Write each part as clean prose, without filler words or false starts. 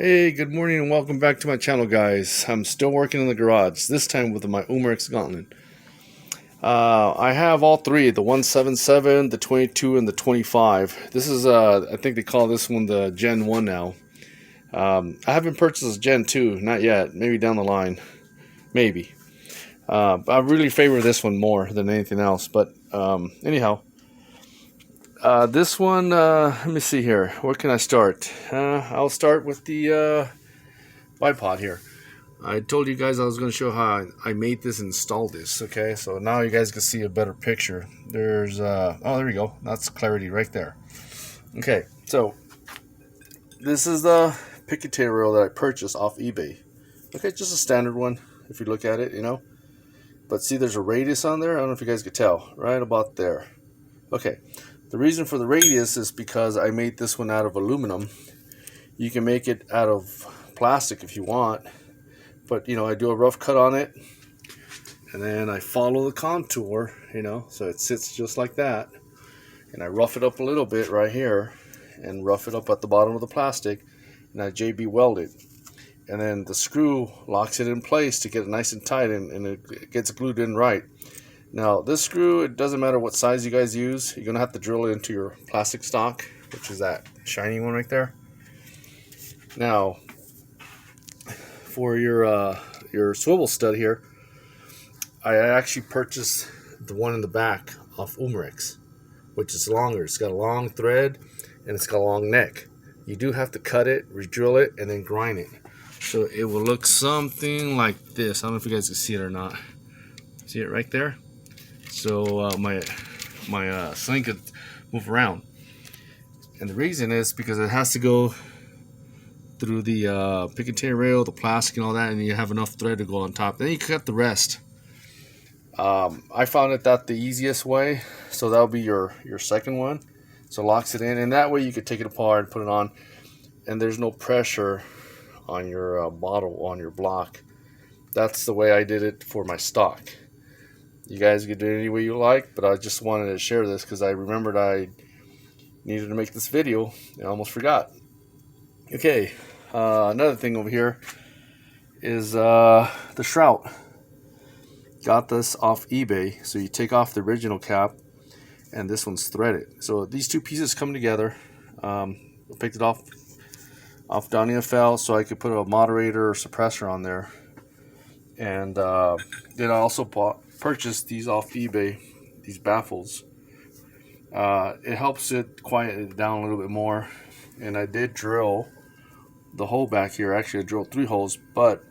Hey, good morning and welcome back to my channel, guys. I'm still working in the garage, this time with my UMAREX Gauntlet. I have all three, the 177, the 22, and the 25. This is, I think they call this one the Gen 1 now. I haven't purchased Gen 2, not yet, maybe down the line, maybe. I really favor this one more than anything else, but anyhow. This one, let me see here, where can I start? I'll start with the bipod here. I told you guys I was going to show how I made this and installed this. Okay, so now you guys can see a better picture. There's oh, there we go, that's clarity right there. Okay, so this is the picketing rail that I purchased off eBay. Okay, just a standard one if you look at it, but see there's a radius on there. I don't know if you guys could tell, right about there. Okay, the reason for the radius is because I made this one out of aluminum. You can make it out of plastic if you want, but I do a rough cut on it and then I follow the contour, so it sits just like that, and I rough it up a little bit right here and rough it up at the bottom of the plastic, and I JB weld it, and then the screw locks it in place to get it nice and tight, and it gets glued in right. Now this screw, it doesn't matter what size you guys use, you're gonna have to drill it into your plastic stock, which is that shiny one right there. Now for your swivel stud here, I actually purchased the one in the back off UMAREX, which is longer. It's got a long thread and it's got a long neck. You do have to cut it, re-drill it, and then grind it. So it will look something like this. I don't know if you guys can see it or not. See it right there? So my sling could move around. And the reason is because it has to go through the picketing rail, the plastic and all that, and you have enough thread to go on top. Then you cut the rest. I found that the easiest way, so that'll be your second one. So locks it in, and that way you could take it apart and put it on, and there's no pressure on your bottle, on your block. That's the way I did it for my stock. You guys can do it any way you like, but I just wanted to share this because I remembered I needed to make this video and I almost forgot. Okay, another thing over here is the shroud. Got this off eBay. So you take off the original cap and this one's threaded. So these two pieces come together. I picked it off Donnie FL so I could put a moderator or suppressor on there. And then I also purchased these off eBay, these baffles. It helps it quiet it down a little bit more. And I did drill the hole back here. Actually I drilled 3 holes, but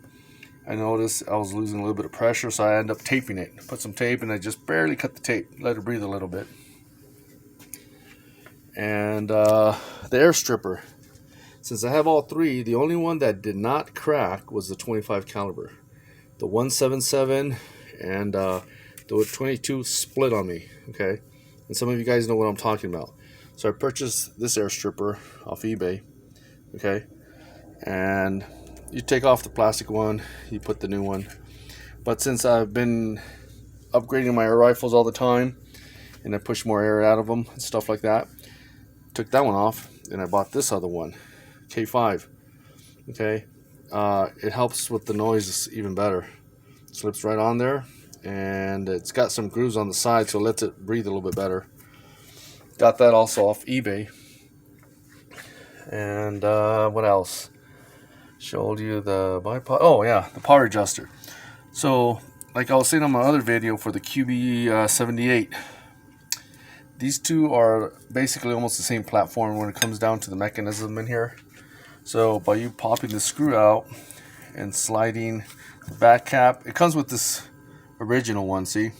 I noticed I was losing a little bit of pressure, so I ended up taping it. Put some tape and I just barely cut the tape, let it breathe a little bit. And the air stripper, since I have all 3, the only one that did not crack was the 25 caliber. The 177 and the 22 split on me, okay? And some of you guys know what I'm talking about. So I purchased this air stripper off eBay, okay? And you take off the plastic one, you put the new one. But since I've been upgrading my air rifles all the time, and I push more air out of them and stuff like that, took that one off, and I bought this other one, K5, okay? It helps with the noise even better. It slips right on there, and it's got some grooves on the side, so it lets it breathe a little bit better. Got that also off eBay. And what else? Showed you the bipod. Oh yeah, the power adjuster. So like I was saying on my other video for the QB78, these two are basically almost the same platform when it comes down to the mechanism in here. So by you popping the screw out and sliding the back cap, it comes with this original one, see?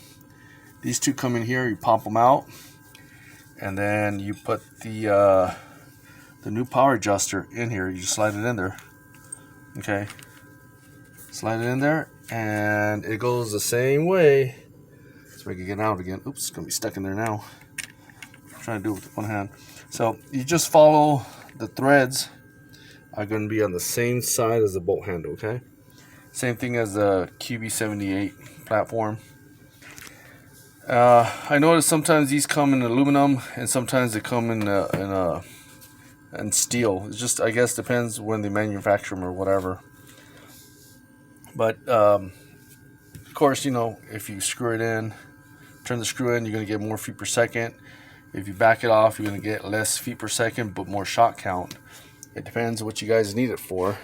These two come in here, you pop them out, and then you put the new power adjuster in here. You just slide it in there. Okay, slide it in there, and it goes the same way. So I can get out again. Oops, it's gonna be stuck in there now. I'm trying to do it with one hand. So you just follow the threads are going to be on the same side as the bolt handle. Okay, same thing as the QB78 platform. I notice sometimes these come in aluminum, and sometimes they come in a and steel. It just, I guess, depends when they manufacture them or whatever. But of course, you know, if you screw it in, turn the screw in, you're going to get more feet per second. If you back it off, you're going to get less feet per second, but more shot count. It depends what you guys need it for.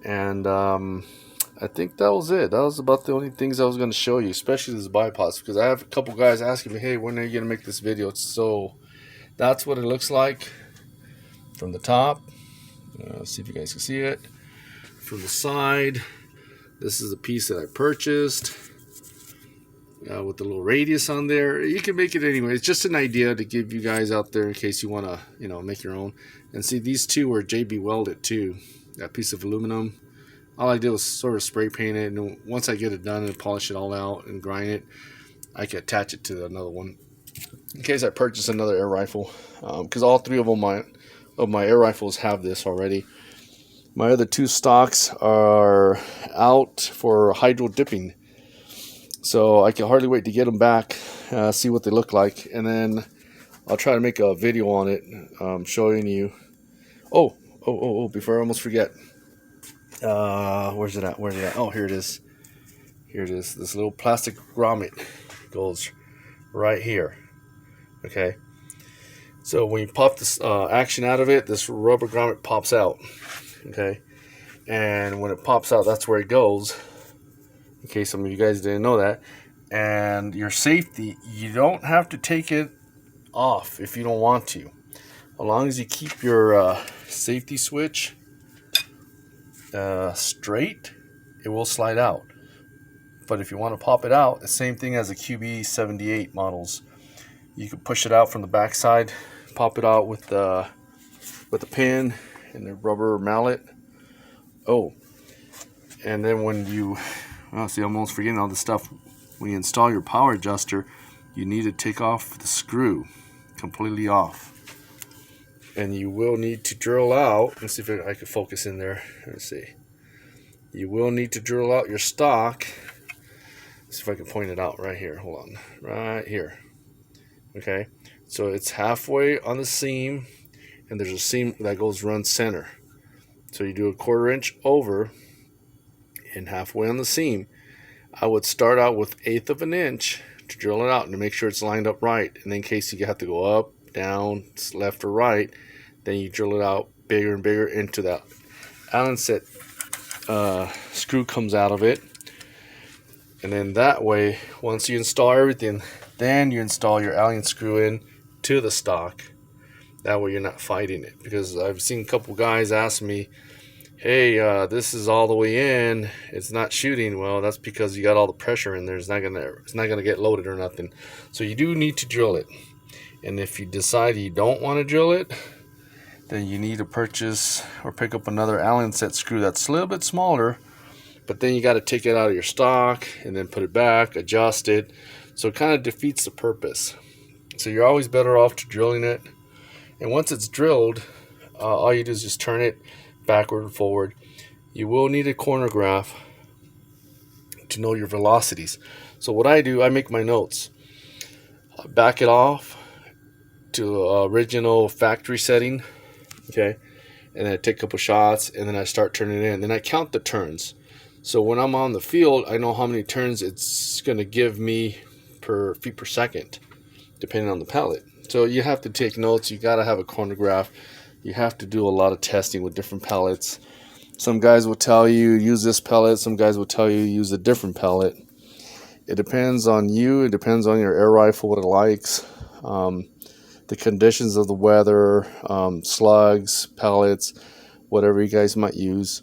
And I think that was it. That was about the only things I was going to show you, especially this bypass, because I have a couple guys asking me, hey, when are you going to make this video? So that's what it looks like from the top. See if you guys can see it. From the side, this is a piece that I purchased with the little radius on there. You can make it anyway. It's just an idea to give you guys out there in case you want to, you know, make your own. And see, these two were JB welded too. That piece of aluminum. All I did was sort of spray paint it, and once I get it done and polish it all out and grind it, I can attach it to another one in case I purchase another air rifle, because all three of my air rifles have this already. My other two stocks are out for hydro dipping, so I can hardly wait to get them back, see what they look like, and then I'll try to make a video on it, showing you. Oh, before I almost forget. Where's it at? Oh, here it is. This little plastic grommet goes right here. Okay. So when you pop this action out of it, this rubber grommet pops out. Okay. And when it pops out, that's where it goes. In case some of you guys didn't know that. And your safety, you don't have to take it off if you don't want to. As long as you keep your safety switch straight, it will slide out. But if you want to pop it out, the same thing as the QB78 models. You can push it out from the back side, pop it out with the pin and the rubber mallet. Oh, and then when you, see, I'm almost forgetting all this stuff. When you install your power adjuster, you need to take off the screw completely off. And you will need to drill out. Let's see if I can focus in there. Let's see. You will need to drill out your stock. Let's see if I can point it out right here. Hold on. Right here. Okay. So it's halfway on the seam, and there's a seam that goes run center. So you do a 1/4 inch over and halfway on the seam. I would start out with 1/8 of an inch to drill it out and to make sure it's lined up right. And in case you have to go up, down, left or right, then you drill it out bigger and bigger into that Allen set screw comes out of it. And then that way, once you install everything, then you install your Allen screw in to the stock. That way you're not fighting it, because I've seen a couple guys ask me, hey, this is all the way in, it's not shooting. Well, that's because you got all the pressure in there. It's not gonna get loaded or nothing. So you do need to drill it. And if you decide you don't want to drill it, then you need to purchase or pick up another Allen set screw that's a little bit smaller, but then you got to take it out of your stock and then put it back, adjust it. So it kind of defeats the purpose. So you're always better off to drilling it. And once it's drilled, all you do is just turn it backward and forward. You will need a corner graph to know your velocities. So what I do, I make my notes. Back it off to original factory setting, okay, and then I take a couple shots, and then I start turning it in. Then I count the turns. So when I'm on the field, I know how many turns it's going to give me per feet per second, depending on the pellet. So you have to take notes. You got to have a corner graph. You have to do a lot of testing with different pellets. Some guys will tell you use this pellet. Some guys will tell you use a different pellet. It depends on you. It depends on your air rifle, what it likes. The conditions of the weather, slugs, pellets, whatever you guys might use.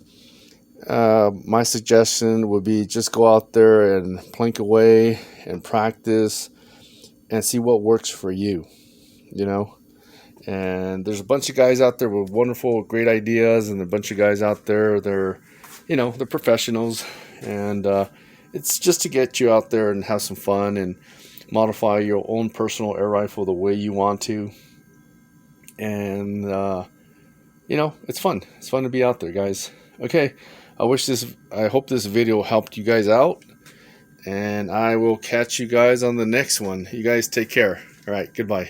My suggestion would be just go out there and plink away and practice and see what works for you, you know. And there's a bunch of guys out there with wonderful, great ideas, and a bunch of guys out there, they're professionals, and it's just to get you out there and have some fun and modify your own personal air rifle the way you want to. And it's fun. It's fun to be out there, guys. Okay, I hope this video helped you guys out, and I will catch you guys on the next one. You guys take care. All right, goodbye.